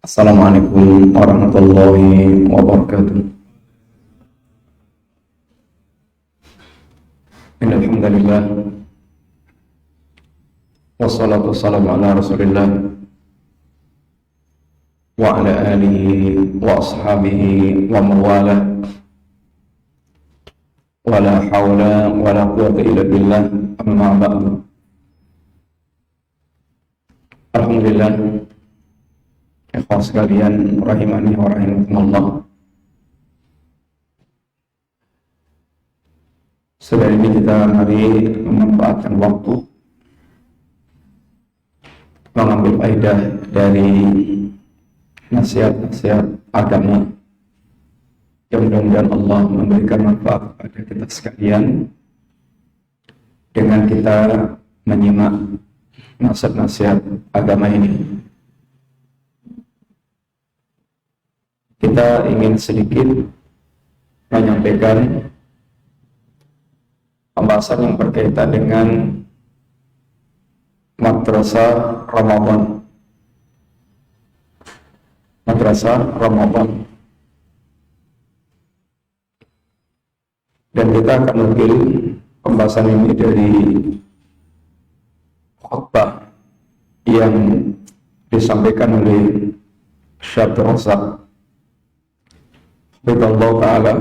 Assalamualaikum warahmatullahi wabarakatuh. Innal hamdalillah wassalatu wassalamu ala Rasulillah wa ala alihi wa ashabihi wa mawalah. Wala hawla wala quwwata illa billah, amma ba'du. Alhamdulillah, ikhwan sekalian rahimani wa rahimakumullah. Sudah ini kita mari memanfaatkan waktu mengambil faedah dari nasihat-nasihat agama yang mudah-mudahan Allah memberikan manfaat kepada kita sekalian dengan kita menyimak nasihat-nasihat agama ini. Kita ingin sedikit menyampaikan pembahasan yang berkaitan dengan madrasah Ramadan. Madrasah Ramadan. Dan kita akan mengambil pembahasan ini dari khutbah yang disampaikan oleh Syekh Razak Bidallahu ta'ala.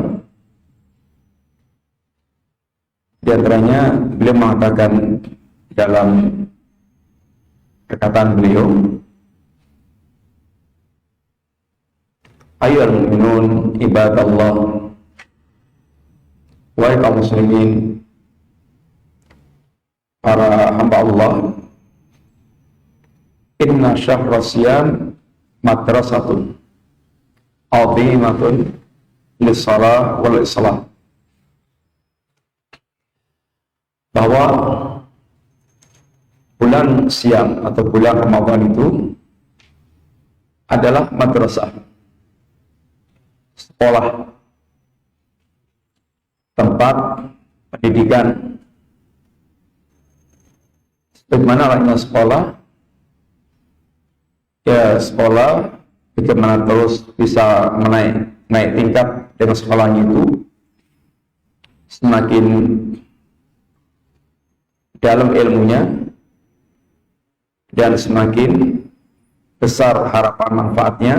Di antaranya beliau mengatakan dalam perkataan beliau, ayyuhal mu'minun ibadallah, wahai kaum muslimin, para hamba Allah, inna syahra siyam madrasatun azimatun lissalah wal islah, bahwa bulan siam atau bulan Ramadan itu adalah madrasah, sekolah, tempat pendidikan. Bagaimana layaknya sekolah? Ya, sekolah bagaimana terus bisa naik tingkat dengan sekolahnya itu, semakin dalam ilmunya dan semakin besar harapan manfaatnya.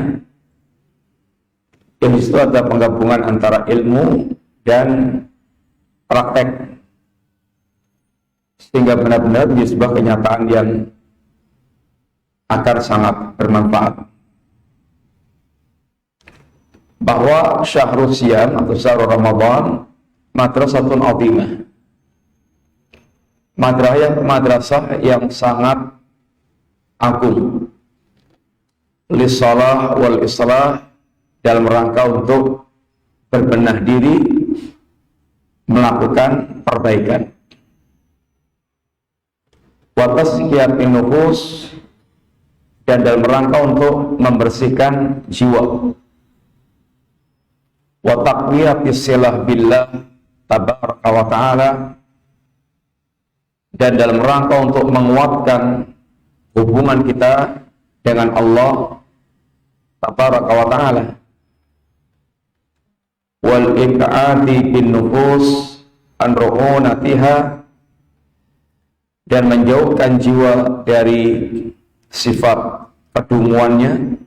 Dan disitu ada penggabungan antara ilmu dan praktek, sehingga benar-benar menjadi sebuah kenyataan yang akan sangat bermanfaat. Bahwa syahrul siyam atau syahrul Ramadan madrasatun azimah, madrasah yang sangat agung, lissalah wal islah, dalam rangka untuk berbenah diri, melakukan perbaikan, wa tazkiyatin nufus, dan dalam rangka untuk membersihkan jiwa, wa taqwiyatis silah billah tabaraka wa ta'ala, dan dalam rangka untuk menguatkan hubungan kita dengan Allah tabaraka wa ta'ala, wal ib'adi bin nufus an ru'unatiha, dan menjauhkan jiwa dari sifat kedunguannya,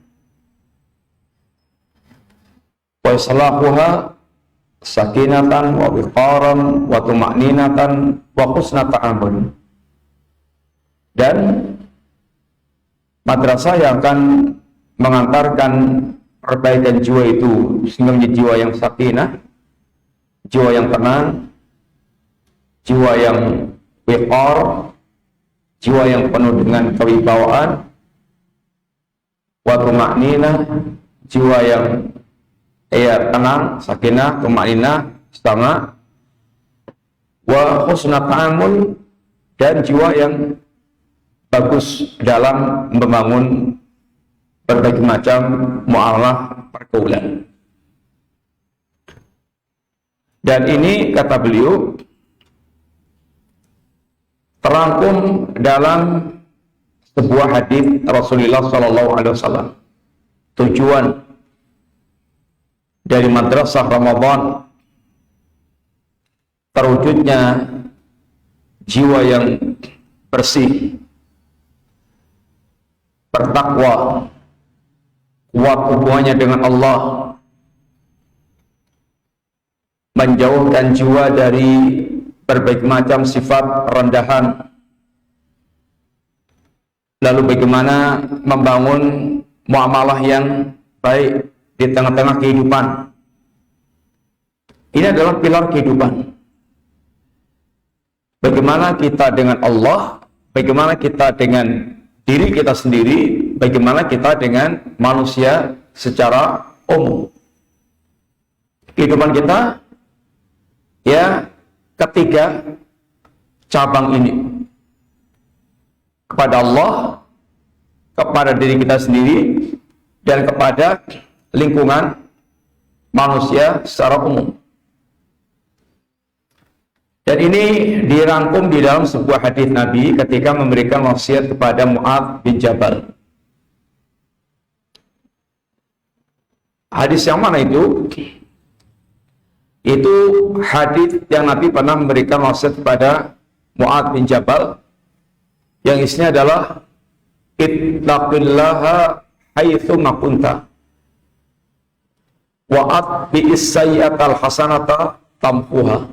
wa islahuha sakinatan wa wiqaran wa tuma'ninatan wa husna ta'amul, dan madrasah yang akan mengantarkan perbaikan jiwa itu sehingga menjadi jiwa yang sakinah, jiwa yang tenang, jiwa yang wiqar, jiwa yang penuh dengan kewibawaan, wa tuma'ninah, jiwa yang tenang, sakinah, tuma'ninah, setengah, wa husna ta'amul, dan jiwa yang bagus dalam membangun berbagai macam muamalah pergaulan. Dan ini, kata beliau, terangkum dalam sebuah hadis Rasulullah Shallallahu Alaihi Wasallam tujuan dari madrasah Ramadan terwujudnya jiwa yang bersih, bertakwa, kuat hubungannya dengan Allah, menjauhkan jiwa dari berbagai macam sifat rendahan, lalu bagaimana membangun muamalah yang baik di tengah-tengah kehidupan. Ini adalah pilar kehidupan. Bagaimana kita dengan Allah, bagaimana kita dengan diri kita sendiri, bagaimana kita dengan manusia secara umum. Kehidupan kita, ya, ketiga cabang ini. Kepada Allah, kepada diri kita sendiri, dan kepada lingkungan manusia secara umum. Dan ini dirangkum di dalam sebuah hadis Nabi ketika memberikan wasiat kepada Mu'adz bin Jabal. Hadis yang mana itu? Itu hadis yang Nabi pernah memberikan wasiat kepada Mu'adz bin Jabal, yang isinya adalah ittaqillaha haitsu ma kunta wa atbi'is sayyi'atal hasanata tamhuha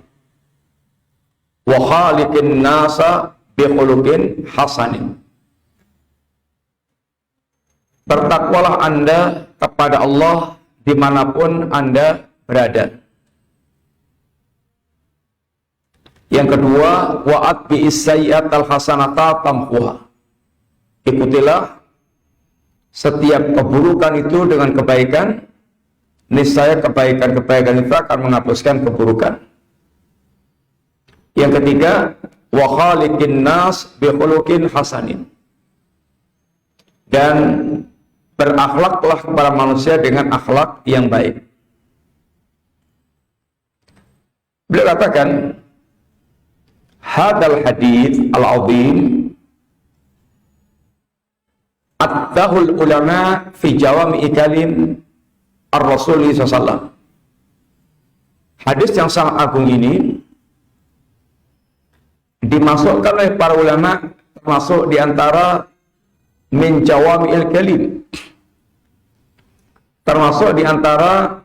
wa khaliqin nasa bi khuluqin hasanin. Bertakwalah Anda kepada Allah dimanapun Anda berada. Yang kedua, wa atbi'is sayyi'atal hasanata tamhuha. Ikutilah setiap keburukan itu dengan kebaikan, niscaya kebaikan-kebaikan itu akan menghapuskan keburukan. Yang ketiga, wa khaliqin nas bi khuluqin hasanin. Dan berakhlaklah kepada manusia dengan akhlak yang baik. Beliau katakan, hadal hadits al-azim at-tahul ulama fi jawami'i kalim ar-Rasul sallallahu. Hadis yang sangat agung ini dimasukkan oleh para ulama termasuk di antara min jawami'il kalim, termasuk di antara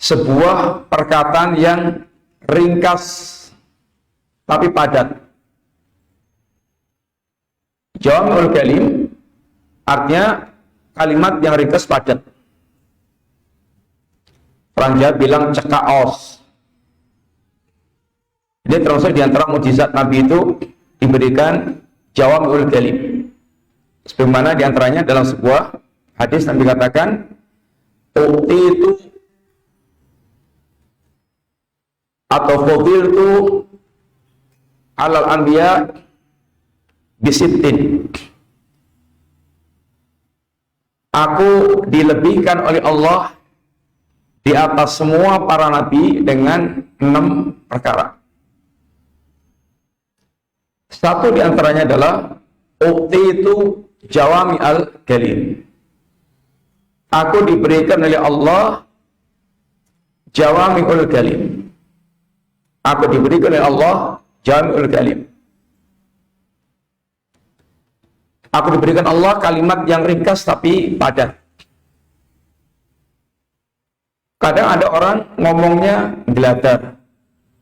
sebuah perkataan yang ringkas tapi padat. Jawami'ul kalim artinya kalimat yang ringkas padat. Orang Jawa bilang cekaos. Ini termasuk di antara mukjizat Nabi itu diberikan jawami'ul kalim. Sebagaimana di antaranya dalam sebuah hadis Nabi katakan, "Utitu atau fadiltu alal anbiya bisittin." Aku dilebihkan oleh Allah di atas semua para nabi dengan 6 perkara. Satu di antaranya adalah utitu jawami al-kalim. Aku diberikan oleh Allah jawami'ul kalim. Aku diberikan oleh Allah jawami'ul kalim. Aku diberikan Allah kalimat yang ringkas tapi padat. Kadang ada orang ngomongnya gelatar,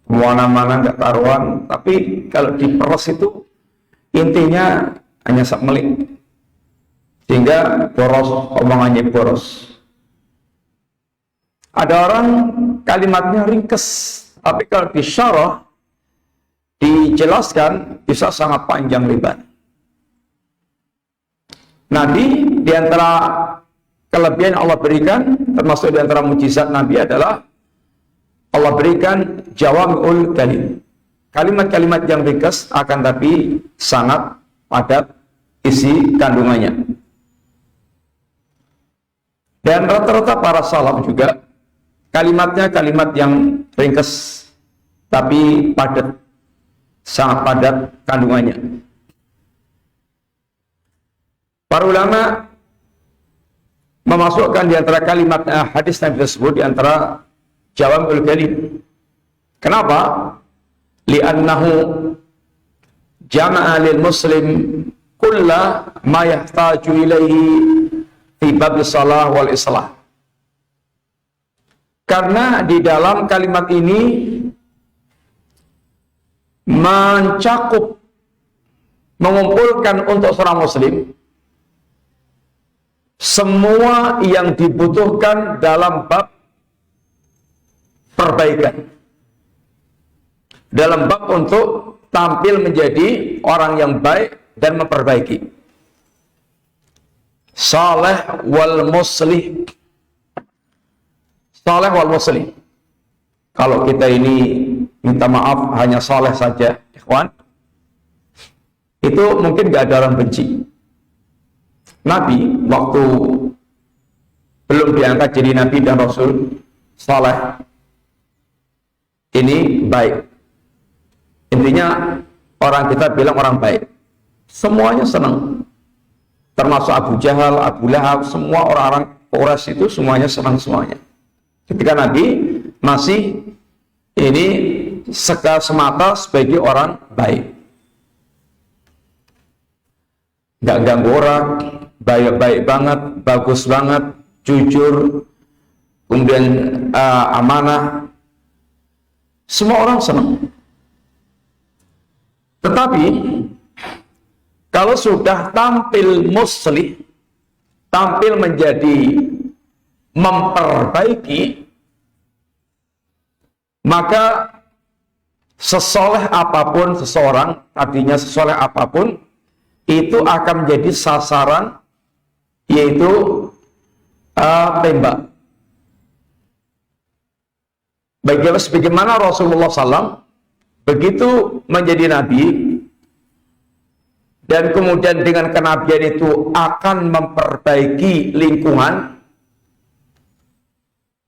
mana-mana nggak karuan, tapi kalau diperes itu intinya hanya sakmeling, sehingga boros, omongannya boros. Ada orang kalimatnya ringkas, tapi kalau disyarah, dijelaskan bisa sangat panjang lebar. Nabi di antara kelebihan Allah berikan, termasuk di antara mukjizat Nabi adalah Allah berikan jawami'ul kalim. Kalimat-kalimat yang ringkas akan tapi sangat padat isi kandungannya. Dan rata-rata para salaf juga kalimatnya kalimat yang ringkas tapi padat, sangat padat kandungannya. Para ulama memasukkan di antara kalimat hadis Nabi tersebut di antara Jawami'ul Kalim. Kenapa? Li'annahu jama'a lil muslim kulla ma yahtaju ilaihi fi bab salah wal islah. Karena di dalam kalimat ini mengumpulkan untuk seorang muslim semua yang dibutuhkan dalam bab perbaikan, dalam bab untuk tampil menjadi orang yang baik dan memperbaiki. Saleh wal muslih. Saleh wal muslih. Kalau kita ini minta maaf hanya saleh saja, ikhwan, itu mungkin gak ada orang benci. Nabi waktu belum diangkat jadi Nabi dan Rasul, saleh, ini baik. Intinya orang kita bilang orang baik, semuanya senang, termasuk Abu Jahal, Abu Lahab, semua orang-orang Quraisy itu semuanya senang semuanya. Ketika Nabi masih ini semata sebagai orang baik, nggak ganggu orang, baik banget, bagus banget, jujur, kemudian amanah, semua orang senang. Tetapi kalau sudah tampil muslih, tampil menjadi memperbaiki, maka sesoleh apapun seseorang, artinya sesoleh apapun, itu akan menjadi sasaran, yaitu tembak. Bagaimana Rasulullah SAW begitu menjadi Nabi, dan kemudian dengan kenabian itu akan memperbaiki lingkungan.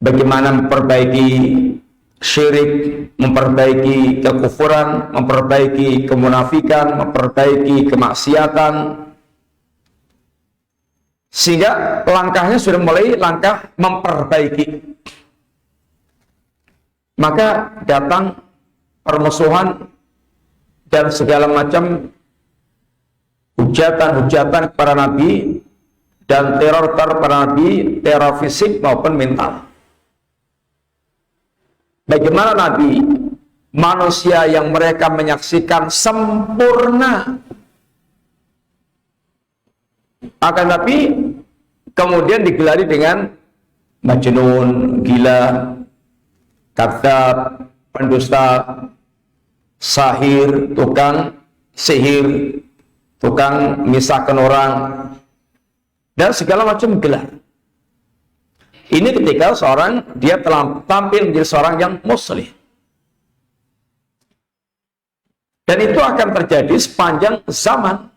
Bagaimana memperbaiki syirik, memperbaiki kekufuran, memperbaiki kemunafikan, memperbaiki kemaksiatan. Sehingga langkahnya sudah mulai langkah memperbaiki. Maka datang permusuhan dan segala macam hujatan-hujatan kepada Nabi dan teror kepada Nabi, teror fisik maupun mental. Bagaimana Nabi, manusia yang mereka menyaksikan sempurna, akan tapi kemudian digelari dengan majnun, gila, kadzab, pendusta, sahir, tukang sihir, tukang misahkan orang, dan segala macam gelar. Ini ketika seorang dia telah tampil menjadi seorang yang muslih. Dan itu akan terjadi sepanjang zaman.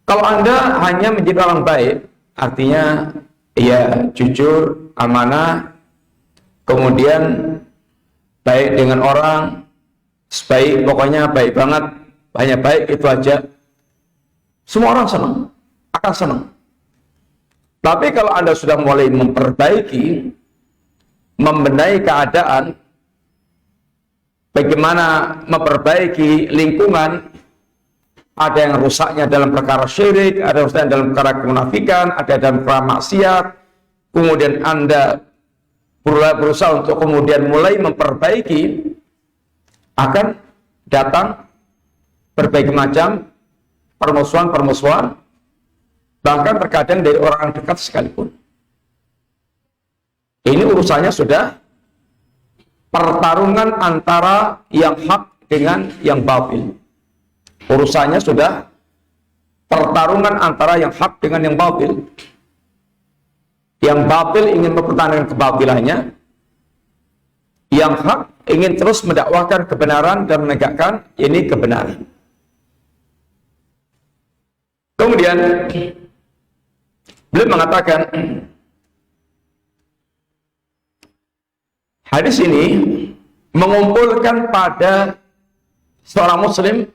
Kalau Anda hanya menjadi orang baik, artinya ya jujur, amanah, kemudian baik dengan orang, sebaik, pokoknya baik banget, hanya baik itu aja, semua orang senang, akan senang. Tapi kalau Anda sudah mulai memperbaiki, membenahi keadaan, bagaimana memperbaiki lingkungan, ada yang rusaknya dalam perkara syirik, ada yang rusaknya dalam perkara kemunafikan, ada dalam perkara maksiat, kemudian Anda berusaha untuk kemudian mulai memperbaiki, akan datang berbagai macam permusuhan-permusuhan, bahkan terkadang dari orang dekat sekalipun. Ini urusannya sudah pertarungan antara yang hak dengan yang batil. Urusannya sudah pertarungan antara yang hak dengan yang batil. Yang batil ingin mempertahankan kebatilannya, yang hak ingin terus mendakwakan kebenaran dan menegakkan ini kebenaran. Kemudian beliau mengatakan, hadis ini mengumpulkan pada seorang muslim,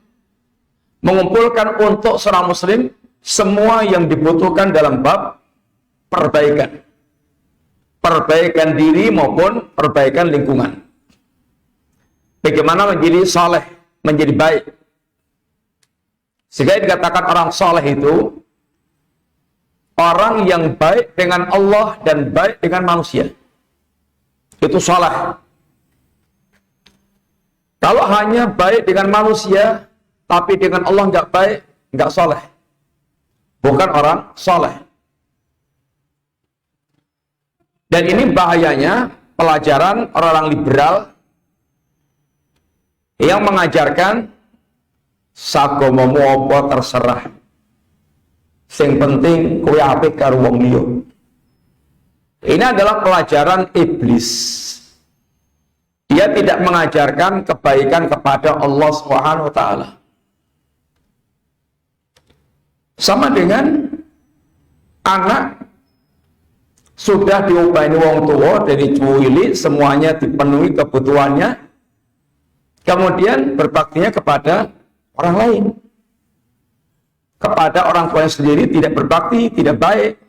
mengumpulkan untuk seorang muslim semua yang dibutuhkan dalam bab perbaikan. Perbaikan diri maupun perbaikan lingkungan. Bagaimana menjadi saleh, menjadi baik. Sehingga dikatakan orang saleh itu orang yang baik dengan Allah dan baik dengan manusia. Itu saleh. Kalau hanya baik dengan manusia, tapi dengan Allah nggak baik, nggak saleh. Bukan orang saleh. Dan ini bahayanya pelajaran orang-orang liberal yang mengajarkan sagomomu apa terserah. Sing penting kowe apik karo wong liya. Ini adalah pelajaran iblis. Dia tidak mengajarkan kebaikan kepada Allah Subhanahu wa taala. Sama dengan anak sudah diupaini wong tua dari cuwili, semuanya dipenuhi kebutuhannya, kemudian berbaktinya kepada orang lain. Kepada orang tuanya sendiri tidak berbakti, tidak baik.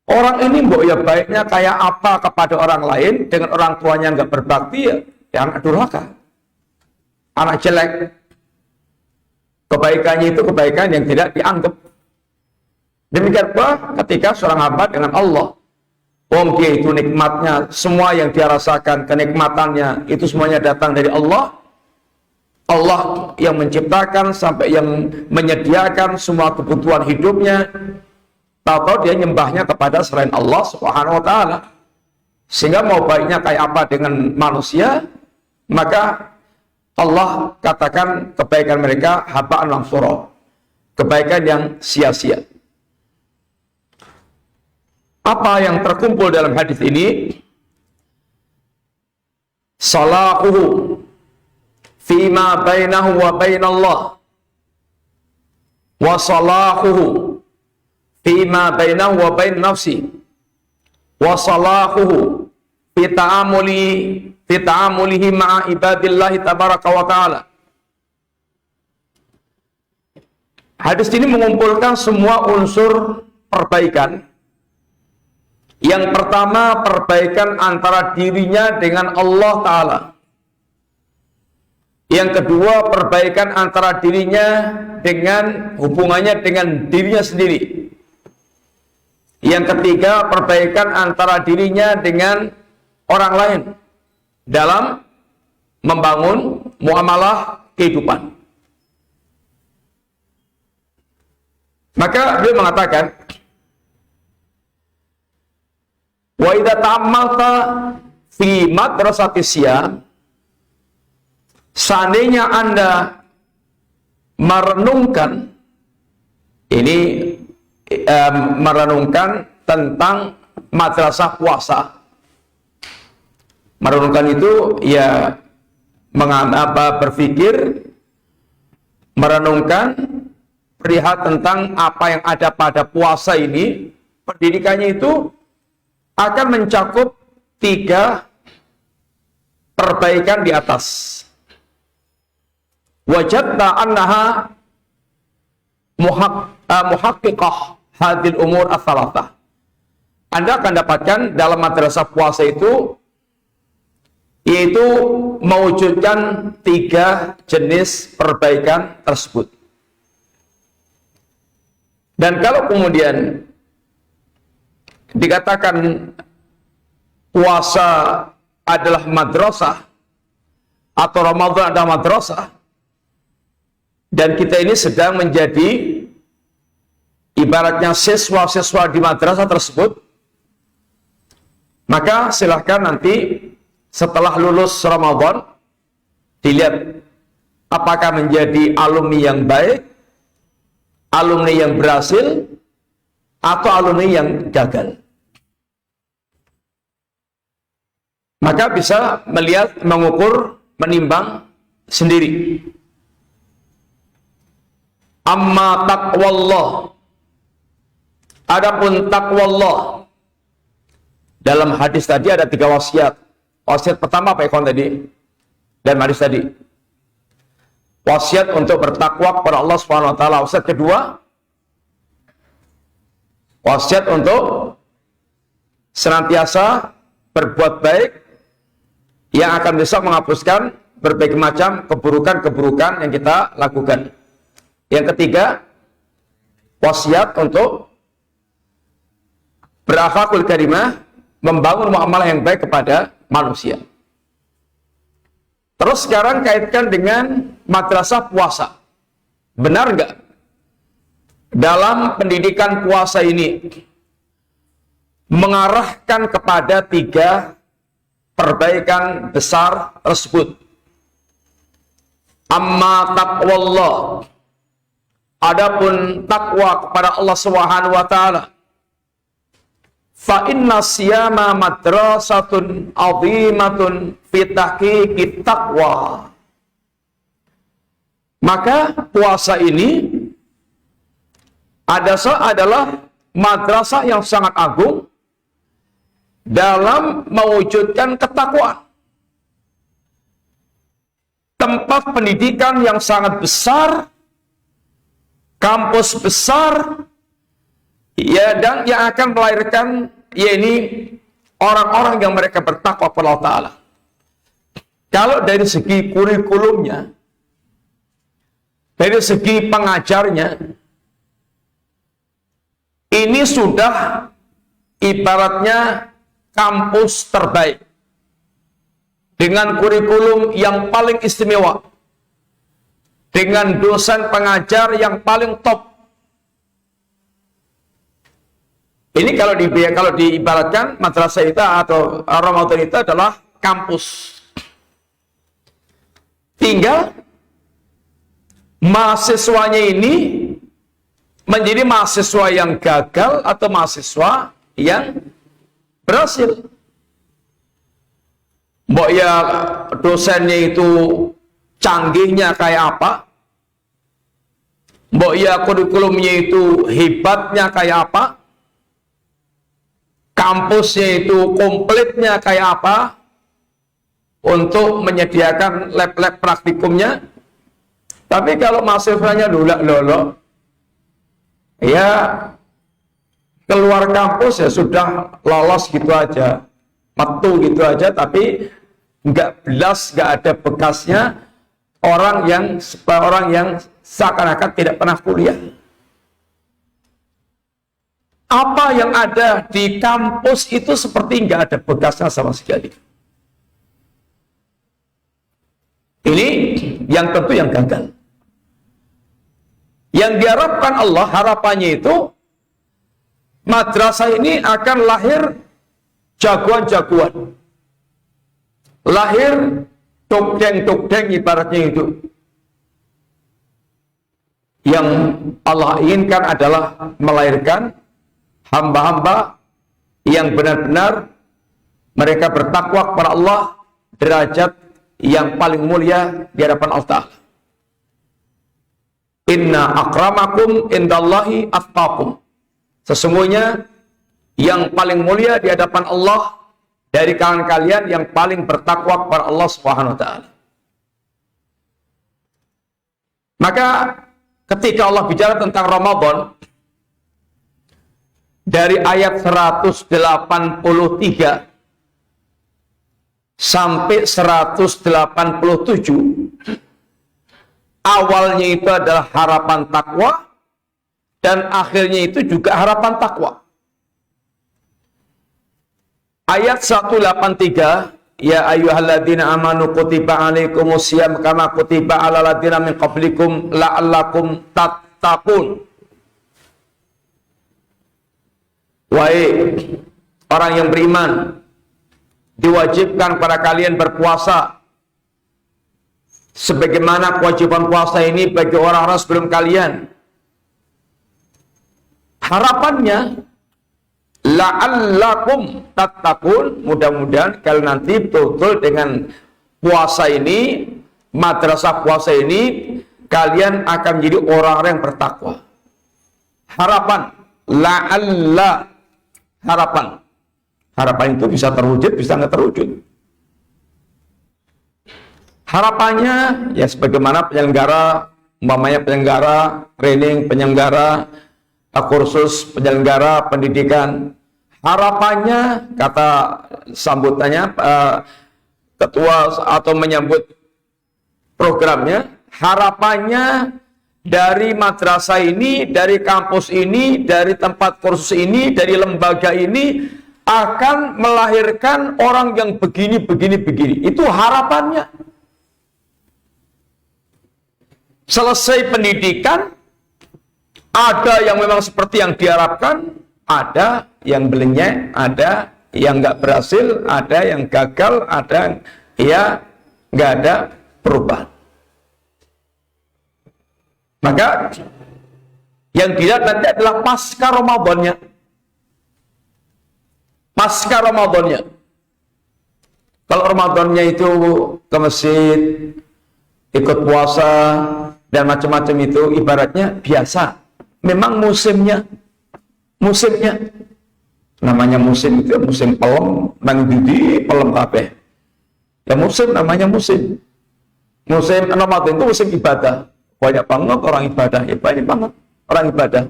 Orang ini mbok ya baiknya kayak apa kepada orang lain, dengan orang tuanya nggak berbakti, ya anak durhaka, anak jelek. Kebaikannya itu kebaikan yang tidak dianggap. Demikian pula ketika seorang hamba dengan Allah, dia itu nikmatnya, semua yang dia rasakan, kenikmatannya itu semuanya datang dari Allah. Allah yang menciptakan sampai yang menyediakan semua kebutuhan hidupnya. Tahu-tahu dia nyembahnya kepada selain Allah Subhanahu wa taala. Sehingga mau baiknya kayak apa dengan manusia, maka Allah katakan kebaikan mereka haba'an mansura. Kebaikan yang sia-sia. Apa yang terkumpul dalam hadis ini? Salahuhu fima bainahu wa bainallah wa salahuhu fima bainahu wa bain nafsi wa salahuhu fi ta'amulihi ma'a ibadillahi tabaraka wa ta'ala. Hadis ini mengumpulkan semua unsur perbaikan. Yang pertama, perbaikan antara dirinya dengan Allah Ta'ala. Yang kedua, perbaikan antara dirinya dengan hubungannya dengan dirinya sendiri. Yang ketiga, perbaikan antara dirinya dengan orang lain dalam membangun muamalah kehidupan. Maka beliau mengatakan, wa idza ta'ammalta fi madrasati siyam, seandainya Anda merenungkan merenungkan tentang madrasah puasa. Merenungkan itu ya berpikir, merenungkan perihal tentang apa yang ada pada puasa ini. Pendidikannya itu akan mencakup 3 perbaikan di atas. Wajadna annaha muhaqqiqah hadil umur ats-tsalatsah. Anda akan dapatkan dalam madrasah puasa itu yaitu mewujudkan 3 jenis perbaikan tersebut. Dan kalau kemudian dikatakan puasa adalah madrasah atau Ramadan adalah madrasah, dan kita ini sedang menjadi ibaratnya siswa-siswa di madrasah tersebut, maka silahkan nanti setelah lulus Ramadan dilihat apakah menjadi alumni yang baik, alumni yang berhasil, atau alumni yang gagal. Maka bisa melihat, mengukur, menimbang sendiri. Amma taqwallah, adapun taqwallah, dalam hadis tadi ada 3 wasiat. Wasiat pertama apa ikhwan tadi? Dan hadis tadi, wasiat untuk bertakwa kepada Allah Subhanahu wa taala. Wasiat kedua, Wasiat untuk senantiasa berbuat baik yang akan bisa menghapuskan berbagai macam keburukan-keburukan yang kita lakukan. Yang ketiga, wasiat untuk berakhlakul karimah, membangun muamalah yang baik kepada manusia. Terus sekarang kaitkan dengan madrasah puasa. Benar nggak? Dalam pendidikan puasa ini mengarahkan kepada 3 perbaikan besar tersebut. Amma taqwallah, adapun takwa kepada Allah Subhanahu wa taala, fa inna siyama madrasatun azimatun fi tahqiqit taqwa. Maka puasa ini adalah madrasah yang sangat agung dalam mewujudkan ketakwaan. Tempat pendidikan yang sangat besar, kampus besar, ya, dan yang akan melahirkan, yakni orang-orang yang mereka bertakwa kepada Allah Ta'ala. Kalau dari segi kurikulumnya, dari segi pengajarnya, ini sudah ibaratnya kampus terbaik dengan kurikulum yang paling istimewa, dengan dosen pengajar yang paling top. Ini kalau diibaratkan madrasah itu atau Ramadan itu adalah kampus. Tinggal mahasiswanya ini menjadi mahasiswa yang gagal atau mahasiswa yang berhasil. Mbok ya dosennya itu canggihnya kayak apa, mbok ya kurikulumnya itu hebatnya kayak apa, kampusnya itu komplitnya kayak apa, untuk menyediakan lab-lab praktikumnya. Tapi kalau mahasiswanya lolok, ya keluar kampus ya sudah lolos gitu aja, metu gitu aja, tapi nggak ada bekasnya orang yang seakan-akan tidak pernah kuliah. Apa yang ada di kampus itu seperti nggak ada bekasnya sama sekali. Ini yang tentu yang gagal. Yang diharapkan Allah, harapannya itu madrasah ini akan lahir jagoan-jagoan, lahir dokdeng-dokdeng ibaratnya itu. Yang Allah inginkan adalah melahirkan hamba-hamba yang benar-benar mereka bertakwa kepada Allah, derajat yang paling mulia di hadapan Allah Ta'ala. Inna akramakum indallahi atqakum. Sesungguhnya yang paling mulia di hadapan Allah dari kalangan kalian yang paling bertakwa kepada Allah Subhanahu wa taala. Maka ketika Allah bicara tentang Ramadan dari ayat 183 sampai 187, awalnya itu adalah harapan takwa dan akhirnya itu juga harapan takwa. Ayat 183, ya ayyuhalladzina amanu kutiba alaikumusiyam kama kutiba alal ladzina min qablikum la'allakum tattaqun. Wahai orang yang beriman, diwajibkan pada kalian berpuasa sebagaimana kewajiban puasa ini bagi orang-orang sebelum kalian. Harapannya la'allakum tattaqun, mudah-mudahan kalian nanti betul-betul dengan puasa ini, madrasah puasa ini, kalian akan menjadi orang-orang yang bertakwa. Harapan, la'alla, harapan. Harapan itu bisa terwujud, bisa nggak terwujud. Harapannya ya sebagaimana penyelenggara, umpamanya penyelenggara training, penyelenggara kursus penyelenggara pendidikan. Harapannya, kata sambutannya ketua atau menyambut programnya, harapannya dari madrasah ini, dari kampus ini, dari tempat kursus ini, dari lembaga ini akan melahirkan orang yang begini, begini, begini. Itu harapannya. Selesai pendidikan, ada yang memang seperti yang diharapkan, ada yang belenyek, ada yang nggak berhasil, ada yang gagal, ada ya nggak ada perubahan. Maka yang dilihat nanti adalah pasca Ramadannya. Pasca Ramadannya. Kalau Ramadannya itu ke masjid, ikut puasa, dan macam-macam itu ibaratnya biasa. Memang musimnya. Namanya musim itu musim pelem, nang didi pelem kabeh. Ya musim namanya musim. Musim Ramadan itu musim ibadah. Banyak banget orang ibadah, ya banyak banget orang ibadah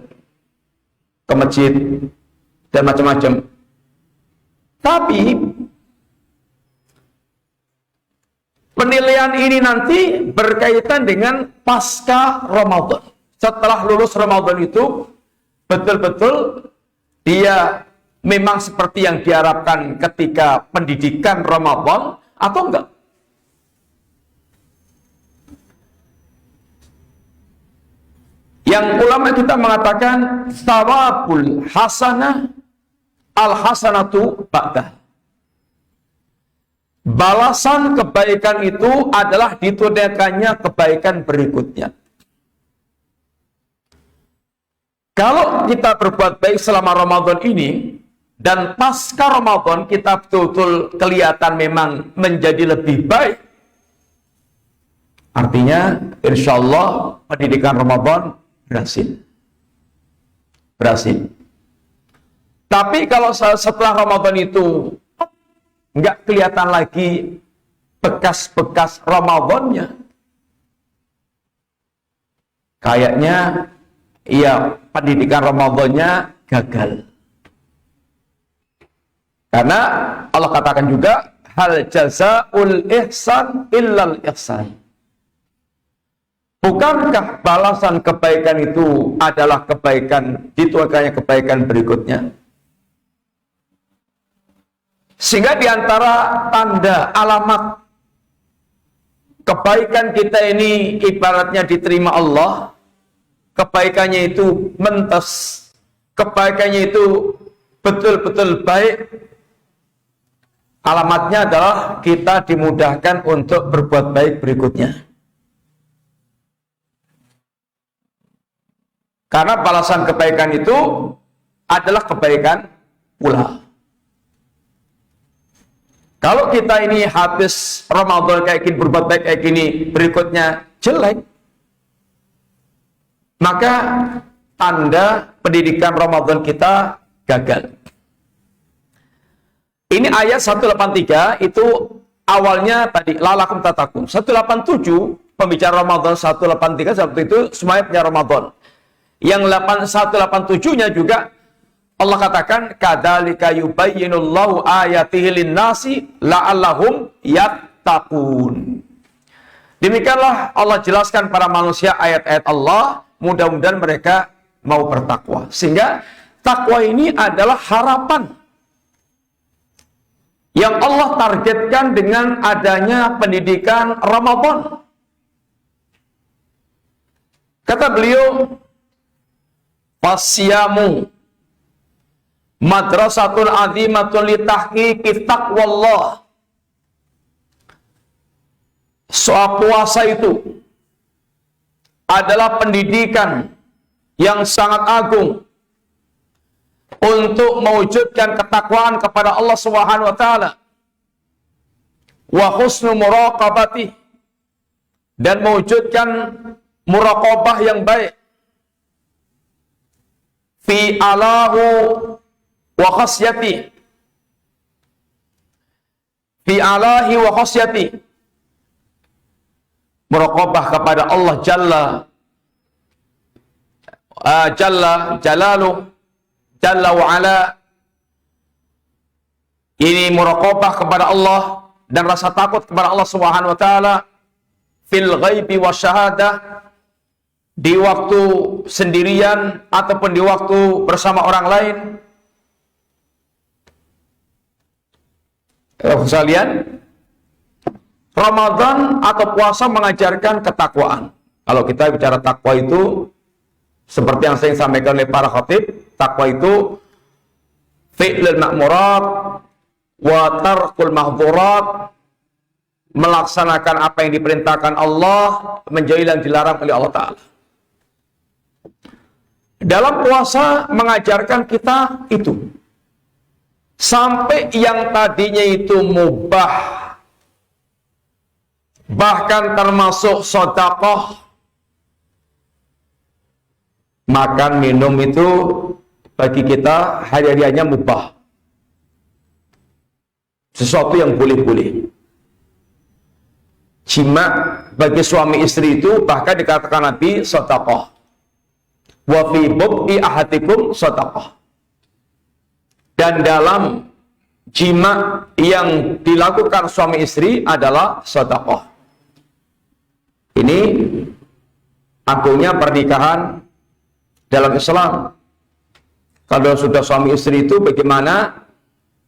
ke masjid dan macam-macam. Tapi penilaian ini nanti berkaitan dengan pasca Ramadan. Setelah lulus Ramadan itu betul-betul dia memang seperti yang diharapkan ketika pendidikan Ramadan atau enggak? Yang ulama kita mengatakan thawabul hasanah al-hasanatu ba'dah. Balasan kebaikan itu adalah ditunaikannya kebaikan berikutnya. Kalau kita berbuat baik selama Ramadan ini, dan pasca Ramadan kita betul-betul kelihatan memang menjadi lebih baik, artinya insya Allah pendidikan Ramadan berhasil. Tapi kalau setelah Ramadan itu nggak kelihatan lagi bekas-bekas Ramadannya, kayaknya ya pendidikan Ramadannya gagal. Karena Allah katakan juga hal jazaul ihsan illal ihsan. Bukankah balasan kebaikan itu adalah kebaikan, dituaikannya kebaikan berikutnya? Sehingga diantara tanda alamat kebaikan kita ini ibaratnya diterima Allah, kebaikannya itu mentes, kebaikannya itu betul-betul baik, alamatnya adalah kita dimudahkan untuk berbuat baik berikutnya. Karena balasan kebaikan itu adalah kebaikan pula. Kalau kita ini habis Ramadan kayak gini, berbuat baik kayak gini, berikutnya jelek, maka tanda pendidikan Ramadan kita gagal. Ini ayat 183 itu awalnya tadi lalakum tatakun. 187 pembicara Ramadan, 183 seperti itu semuanya punya Ramadan. Yang 187-nya juga Allah katakan kadzalika yubayyinullahu ayatihi lin-nasi la'allahum yattaqun. Demikianlah Allah jelaskan para manusia ayat-ayat Allah, mudah-mudahan mereka mau bertakwa. Sehingga takwa ini adalah harapan yang Allah targetkan dengan adanya pendidikan Ramadan. Kata beliau, fasyamu madrasatul azimatun litahqiqi taqwallah. Soal puasa itu adalah pendidikan yang sangat agung untuk mewujudkan ketakwaan kepada Allah Subhanahu wa taala wa husnu muraqabati, dan mewujudkan muraqabah yang baik fi alahu wa khasyati, fi alahi wa khasyati, muraqabah kepada Allah Jalla Jalla wa ala, ini muraqabah kepada Allah dan rasa takut kepada Allah Subhanahu wa taala fil ghaibi wasyahadah, di waktu sendirian ataupun di waktu bersama orang lain. Sekalian, Ramadan atau puasa mengajarkan ketakwaan. Kalau kita bicara takwa itu, seperti yang saya sampaikan oleh para khatib, takwa itu fi'lul ma'murat wa tarkul mahdhurat, melaksanakan apa yang diperintahkan Allah, menjauhi yang dilarang oleh Allah Ta'ala. Dalam puasa mengajarkan kita itu. Sampai yang tadinya itu mubah, bahkan termasuk sedekah, makan minum itu bagi kita hari-harinya mubah, sesuatu yang boleh-boleh. Jima bagi suami istri itu bahkan dikatakan Nabi sedekah. Wa fi bub'i ahadikum sedekah. Dan dalam jima yang dilakukan suami istri adalah sedekah. Ini agungnya pernikahan dalam Islam. Kalau sudah suami istri itu bagaimana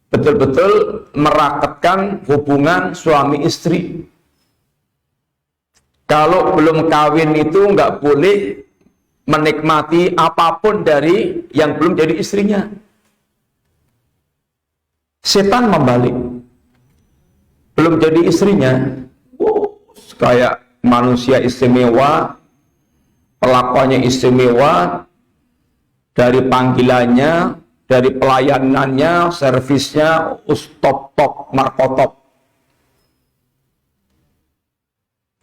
betul-betul merakatkan hubungan suami istri. Kalau belum kawin itu nggak boleh menikmati apapun dari yang belum jadi istrinya. Setan membalik. Belum jadi istrinya, kayak manusia istimewa, pelakuannya istimewa, dari panggilannya, dari pelayanannya, servisnya, top, markotop.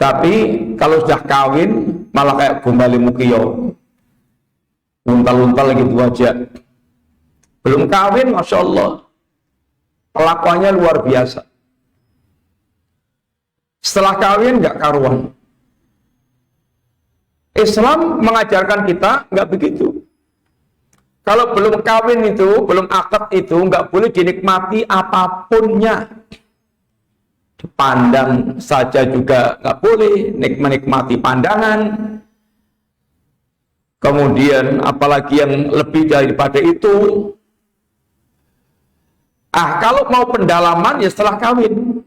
Tapi kalau sudah kawin, malah kayak Gombali Mukiyo, untal-untal gitu aja. Belum kawin, Masya Allah, pelakuannya luar biasa. Setelah kawin nggak karuan. Islam mengajarkan kita nggak begitu. Kalau belum kawin itu, belum akad itu, nggak boleh dinikmati apapunnya. Pandang saja juga nggak boleh, menikmati pandangan. Kemudian apalagi yang lebih daripada itu. Kalau mau pendalaman ya setelah kawin.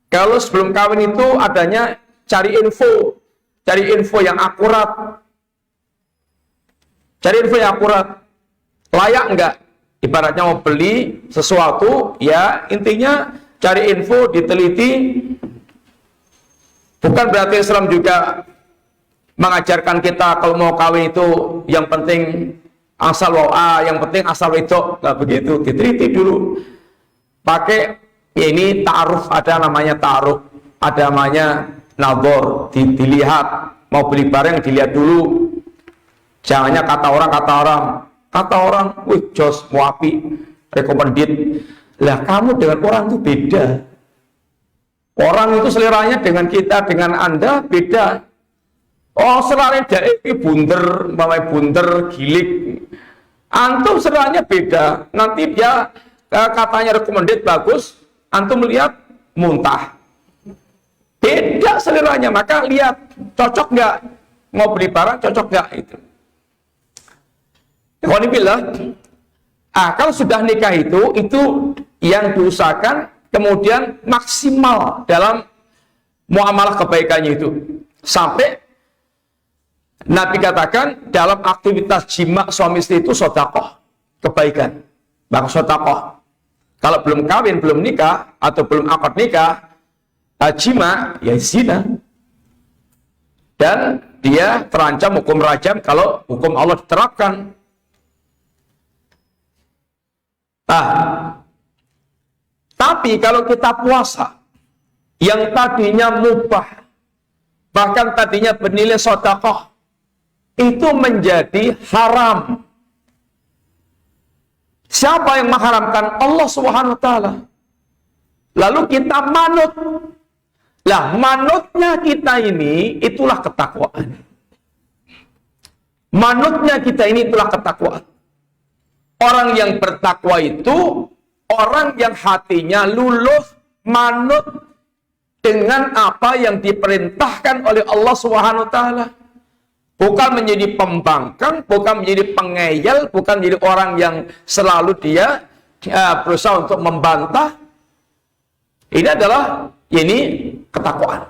Kalau sebelum kawin itu adanya cari info yang akurat. Cari info yang akurat. Layak enggak? Ibaratnya mau beli sesuatu, ya intinya cari info, diteliti. Bukan berarti Islam juga mengajarkan kita kalau mau kawin itu yang penting asal wa'a, yang penting asal wedok. Nggak begitu, diteliti dulu. Pakai ini ta'aruf, ada namanya ta'aruf, ada namanya nadhor, dilihat. Mau beli barang dilihat dulu. Jangannya kata orang, wih jos, muapi, recommended. Lah kamu dengan orang itu beda. Orang itu seleranya dengan kita, dengan Anda beda. Oh, selera dari bunder, mamai bunder, gilik. Antum seleranya beda. Nanti dia katanya recommended bagus, antum lihat muntah. Beda seleranya, maka lihat cocok nggak? Mau beli barang cocok nggak itu? Kalau sudah nikah itu yang diusahakan kemudian maksimal dalam muamalah kebaikannya itu. Sampai Nabi katakan dalam aktivitas jima suami istri itu sedekah, kebaikan. Maka sedekah. Kalau belum kawin, belum nikah atau belum akad nikah, jima ya zina. Dan dia terancam hukum rajam kalau hukum Allah diterapkan. Tapi kalau kita puasa yang tadinya mubah, bahkan tadinya bernilai sedekah, itu menjadi haram. Siapa yang mengharamkan? Allah Subhanahu wa taala. Lalu kita manut. Lah, manutnya kita ini itulah ketakwaan. Manutnya kita ini itulah ketakwaan. Orang yang bertakwa itu orang yang hatinya luluh manut dengan apa yang diperintahkan oleh Allah Subhanahu wa taala. Bukan menjadi pembangkang, bukan menjadi pengeyel, bukan menjadi orang yang selalu dia berusaha untuk membantah. Ini adalah ketakwaan.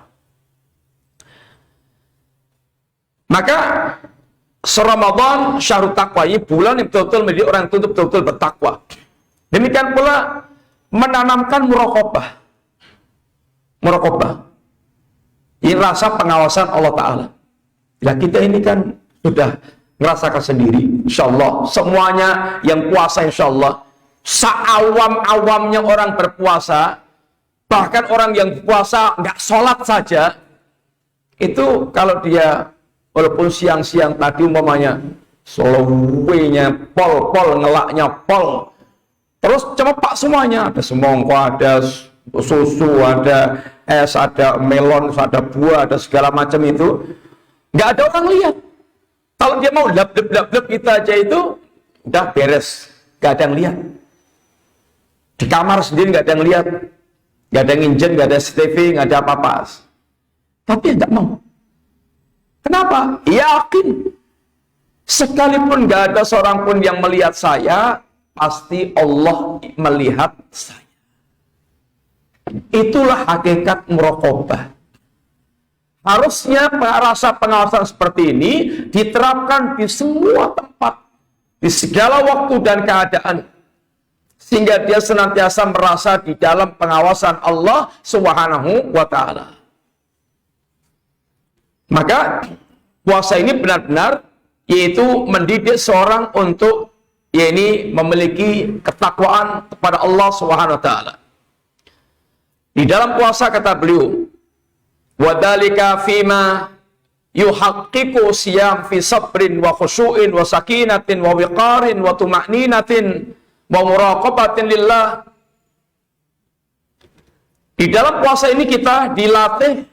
Maka Ramadan syahrul taqwa, ini bulan yang betul-betul menjadi orang yang betul-betul bertakwa. Demikian pula menanamkan muraqabah. Ini rasa pengawasan Allah Ta'ala. Ya, kita ini kan sudah merasakan sendiri, insya Allah. Semuanya yang puasa, insya Allah. Seawam-awamnya orang berpuasa, bahkan orang yang puasa nggak sholat saja, itu kalau dia walaupun siang-siang tadi umpamanya solowenya pol ngelaknya pol, terus cepat semuanya, ada semongko, ada susu, ada es, ada melon, ada buah, ada segala macam itu, nggak ada orang lihat. Kalau dia mau lap kita aja itu udah beres, nggak ada yang lihat. Di kamar sendiri nggak ada yang lihat, nggak ada yang nginjen, nggak ada CCTV, nggak ada apa-apa. Tapi nggak mau. Kenapa? Yakin. Sekalipun nggak ada seorang pun yang melihat saya, pasti Allah melihat saya. Itulah hakikat muraqabah. Harusnya rasa pengawasan seperti ini diterapkan di semua tempat, di segala waktu dan keadaan, sehingga dia senantiasa merasa di dalam pengawasan Allah Subhanahu wa Ta'ala. Maka puasa ini benar-benar yaitu mendidik seorang untuk memiliki ketakwaan kepada Allah Subhanahu wa taala. Di dalam puasa kata beliau, "Wadzalika fima yuhaqqiqu siyam fi sabrin wa khusyu'in wa sakinatin wa wiqarin wa tuma'ninatin wa muraqabatin lillah." Di dalam puasa ini kita dilatih.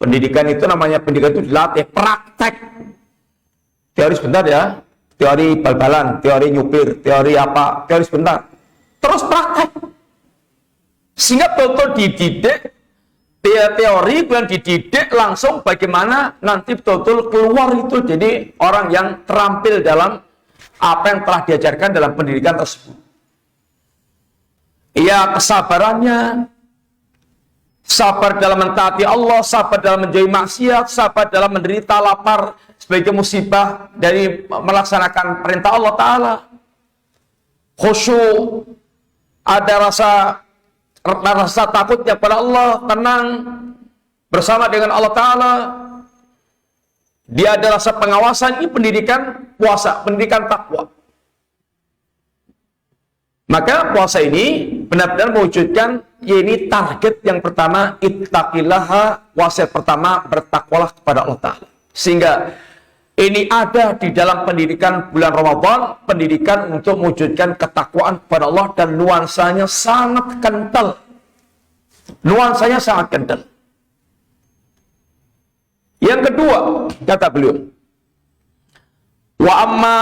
Pendidikan itu namanya pendidikan itu dilatih, praktek. Teori sebentar ya, teori bal-balan, teori nyupir, teori apa, teori sebentar. Terus praktek. Sehingga betul-betul dididik, teori dan dididik langsung bagaimana nanti betul-betul keluar itu jadi orang yang terampil dalam apa yang telah diajarkan dalam pendidikan tersebut. Ia kesabarannya, sabar dalam mentaati Allah, sabar dalam menjauhi maksiat, sabar dalam menderita lapar sebagai musibah dari melaksanakan perintah Allah Ta'ala. Khusyuk, ada rasa takutnya kepada Allah, tenang bersama dengan Allah Ta'ala. Dia ada rasa pengawasan, ini pendidikan puasa, pendidikan takwa. Maka puasa ini benar-benar mewujudkan ini target yang pertama, ittaqillaha, wasiat pertama, bertakwalah kepada Allah Ta'ala. Sehingga ini ada di dalam pendidikan bulan Ramadan, pendidikan untuk mewujudkan ketakwaan kepada Allah, dan nuansanya sangat kental. Nuansanya sangat kental. Yang kedua, kata beliau, wa amma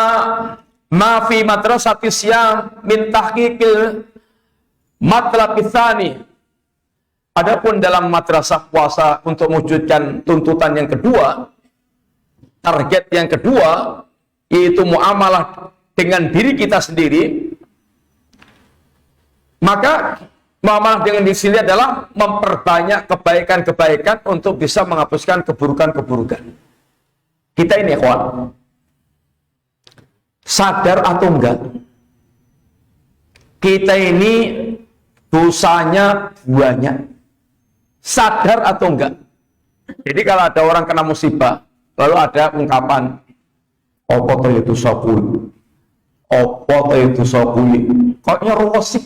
ma fi madrasati siyam min tahqiqil matlab tsani. Adapun dalam madrasah puasa untuk mewujudkan tuntutan yang kedua, target yang kedua, yaitu muamalah dengan diri kita sendiri, maka muamalah dengan diri sendiri adalah memperbanyak kebaikan-kebaikan untuk bisa menghapuskan keburukan-keburukan. Kita ini kawan, sadar atau enggak, kita ini dosanya banyak. Sadar atau enggak? Jadi kalau ada orang kena musibah, lalu ada ungkapan, "Apa to itu sokuli? Apa to itu sokuli?" Koknya rosik.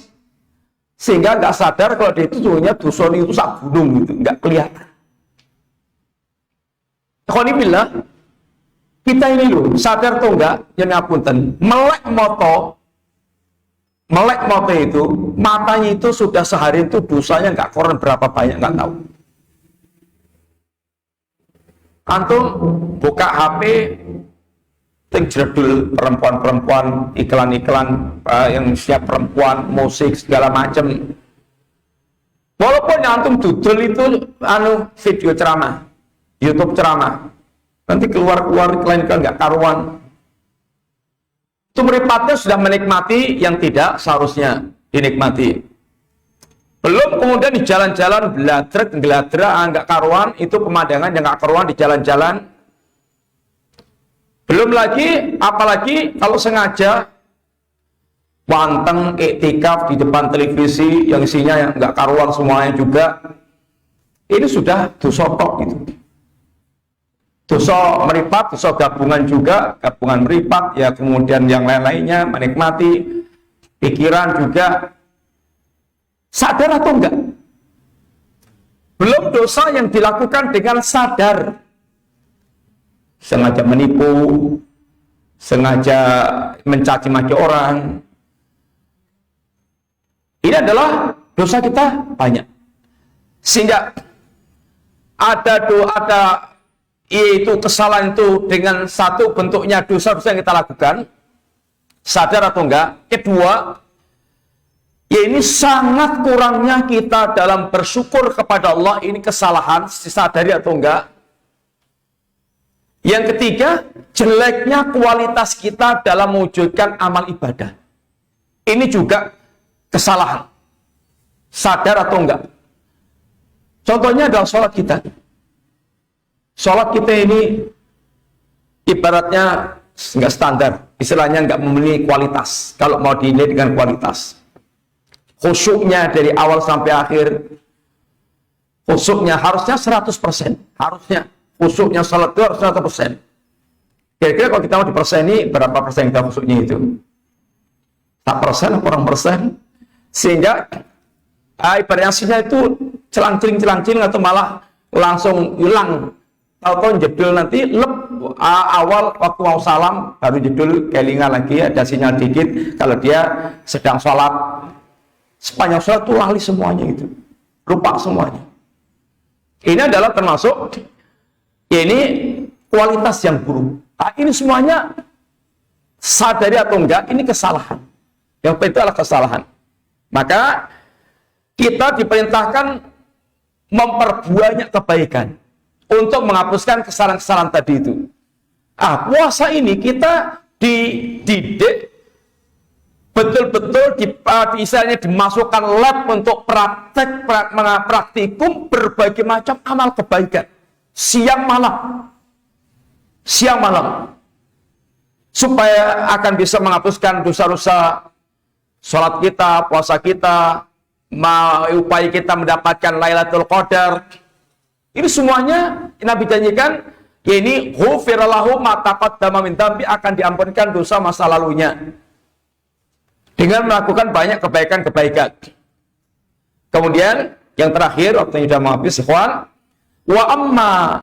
Sehingga enggak sadar kalau dia itu sebenarnya dosanya itu sak gunung gitu, enggak kelihatan. Alhamdulillah, kita ini loh, sadar atau enggak, yang ngapunten, melek moto itu, matanya itu sudah sehari itu dosanya enggak koran berapa banyak, enggak tahu. Antum buka HP, ting jedul perempuan-perempuan, iklan-iklan yang siap perempuan, musik segala macam. Walaupun yang antum dudul itu video ceramah, YouTube ceramah, nanti keluar iklan-iklan nggak karuan. Itu meripatnya sudah menikmati yang tidak seharusnya dinikmati. Belum kemudian di jalan-jalan geladra, nggak karuan, itu pemandangan yang nggak karuan di jalan-jalan. Belum lagi, apalagi kalau sengaja wanteng iktikaf di depan televisi yang isinya yang nggak karuan semuanya juga, ini sudah dosa tok gitu. Dosa meripat, dosa gabungan juga, gabungan meripat, ya kemudian yang lain-lainnya, menikmati, pikiran juga, sadar atau enggak? Belum dosa yang dilakukan dengan sadar, sengaja menipu, sengaja mencaci maki orang. Ini adalah dosa kita banyak. Sehingga yaitu kesalahan itu dengan satu bentuknya dosa-dosa yang kita lakukan, sadar atau enggak. Kedua, ya ini sangat kurangnya kita dalam bersyukur kepada Allah, ini kesalahan, disadari atau enggak. Yang ketiga, jeleknya kualitas kita dalam mewujudkan amal ibadah. Ini juga kesalahan. Sadar atau enggak. Contohnya adalah sholat kita. Sholat kita ini ibaratnya enggak standar. Istilahnya enggak memenuhi kualitas. Kalau mau dinilai dengan kualitas. Khusyuknya dari awal sampai akhir. Khusyuknya harusnya 100%. Harusnya. Khusyuknya salat itu harus 100%. Kira-kira kalau kita mau diperseni, berapa persen kita khusyuknya itu? 4% atau kurang persen? Sehingga ibaratnya itu celang-celing atau malah langsung hilang. Tahu-tahu jedul nanti, awal waktu mau salam, baru jedul kelingan lagi, ada sinyal dikit. Kalau dia sedang sholat, sepanjang sholat itu lali semuanya itu. Lupa semuanya. Ini adalah termasuk ini kualitas yang buruk. Nah, ini semuanya sadari atau enggak, ini kesalahan. Yang itu adalah kesalahan. Maka kita diperintahkan memperbanyak kebaikan untuk menghapuskan kesalahan-kesalahan tadi itu. Puasa ini kita dididik betul-betul misalnya dimasukkan lab untuk praktikum berbagai macam amal kebaikan. Siang malam supaya akan bisa menghapuskan dosa-dosa sholat kita, puasa kita, upaya kita mendapatkan Lailatul Qadar. Ini semuanya Nabi janjikan, ya ini ghufira lahu ma taqaddama min dzambi, akan diampunkan dosa masa lalunya dengan melakukan banyak kebaikan-kebaikan. Kemudian yang terakhir, waktunya sudah mau habis, ikhwan. Wa amma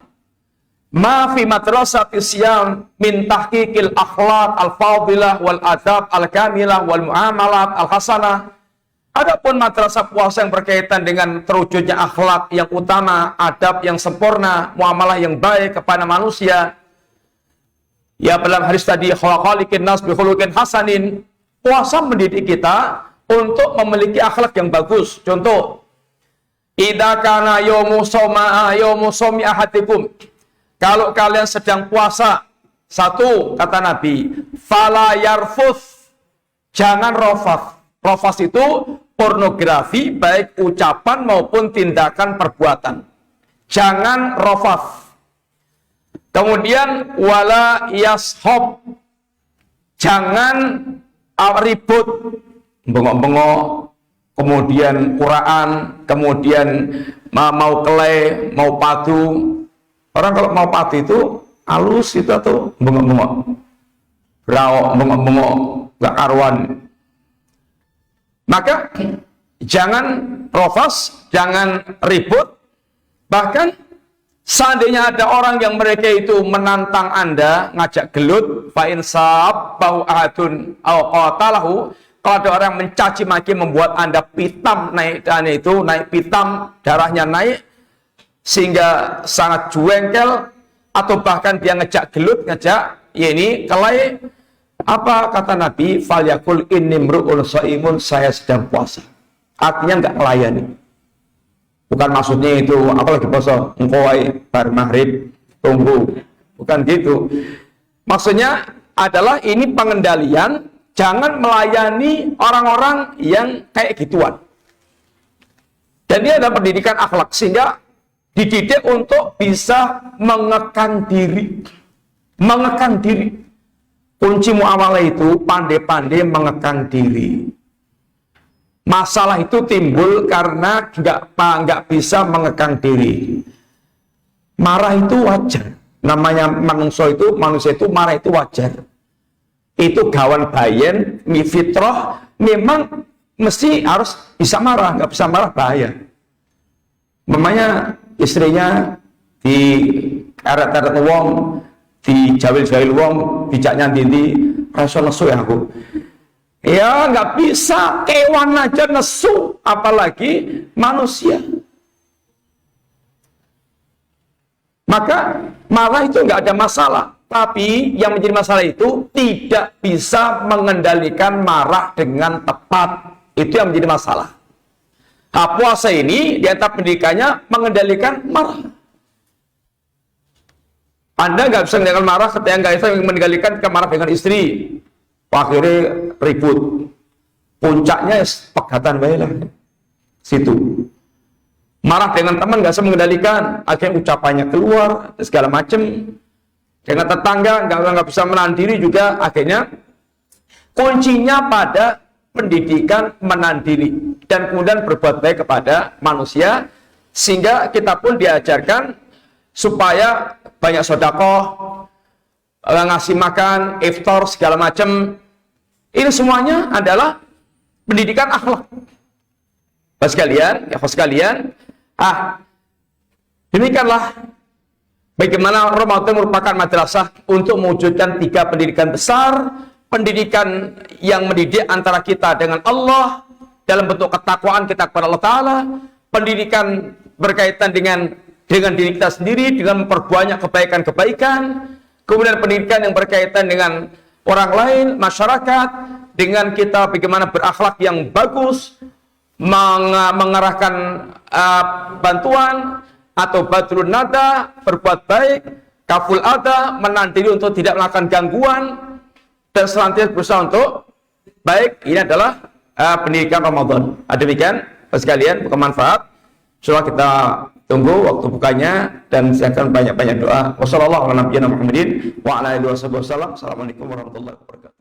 ma fi madrasati siyam min tahqiqil akhlaq al-fadilah wal adab al-kamilah wal muamalat al-hasanah. Adapun madrasah puasa yang berkaitan dengan terwujudnya akhlak yang utama, adab yang sempurna, muamalah yang baik kepada manusia. Ya, dalam hadis tadi, khaliqin nas bi khuluqin hasanin. Puasa mendidik kita untuk memiliki akhlak yang bagus. Contoh, idza kana yaumu shaumi ahadikum. Kalau kalian sedang puasa, satu kata Nabi, fala yarfuth, jangan rafas. Rafas itu pornografi, baik ucapan maupun tindakan perbuatan. Jangan rafas. Kemudian wala yashab, jangan ribut, bengok-bengok, kemudian Quran, kemudian mau kelai, mau padu. Orang kalau mau padu itu halus itu atau bengok-bengok, bengok-bengok, gak karuan. Maka jangan rofas, jangan ribut. Bahkan seandainya ada orang yang mereka itu menantang Anda, ngajak gelut, fa in sabbahu ahadun aw qatalahu, kalau ada orang mencaci maki membuat Anda pitam naik pitam, darahnya naik sehingga sangat jengkel, atau bahkan dia ngejak gelut, ngejak ya ini kelai, apa kata Nabi? Falyakul inni mru'un shaimun, saya sedang puasa. Artinya nggak melayani. Bukan maksudnya itu apalagi puasa engkoi bar maghrib tunggu. Bukan gitu. Maksudnya adalah ini pengendalian, jangan melayani orang-orang yang kayak gituan. Dan dia ada pendidikan akhlak sehingga dididik untuk bisa mengekang diri. Mengekang diri. Kunci muamalah itu pandai-pandai mengekang diri. Masalah itu timbul karena nggak bisa mengekang diri. Marah itu wajar. Namanya manusia itu marah itu wajar. Itu gawan bayen, fitrah, memang mesti harus bisa marah. Nggak bisa marah bahaya. Memangnya istrinya di eret-eret wong, di jawil-jawil wong, bijaknya dindi, rasa nesu ya aku. Ya nggak bisa, kewan aja nesu, apalagi manusia. Maka marah itu nggak ada masalah, tapi yang menjadi masalah itu tidak bisa mengendalikan marah dengan tepat. Itu yang menjadi masalah. Nah, puasa ini di antara pendidikannya mengendalikan marah. Anda nggak bisa mengendalikan marah ketika nggak bisa mengendalikan marah dengan istri. Akhirnya ribut. Puncaknya pegatan baiklah. Situ. Marah dengan teman nggak bisa mengendalikan. Akhirnya ucapannya keluar segala macam. Dengan tetangga nggak bisa menahan diri juga. Akhirnya kuncinya pada pendidikan menahan diri dan kemudian berbuat baik kepada manusia, sehingga kita pun diajarkan supaya banyak sedekah, ngasih makan, iftar, segala macam. Ini semuanya adalah pendidikan akhlak. Bapak sekalian, demikianlah bagaimana Ramadan merupakan madrasah untuk mewujudkan 3 pendidikan besar. Pendidikan yang mendidik antara kita dengan Allah dalam bentuk ketakwaan kita kepada Allah Ta'ala. Pendidikan berkaitan dengan diri kita sendiri, dengan memperbanyak kebaikan-kebaikan. Kemudian pendidikan yang berkaitan dengan orang lain, masyarakat, dengan kita bagaimana berakhlak yang bagus, mengarahkan bantuan, atau badrun nada, berbuat baik, kaful ada, menahan diri untuk tidak melakukan gangguan, dan selanjutnya berusaha untuk baik. Ini adalah pendidikan Ramadan. Demikian sekalian, bermanfaat. Insyaallah kita tunggu waktu bukanya dan silakan banyak-banyak doa. Wassalamualaikum warahmatullahi wabarakatuh. Assalamualaikum warahmatullahi wabarakatuh.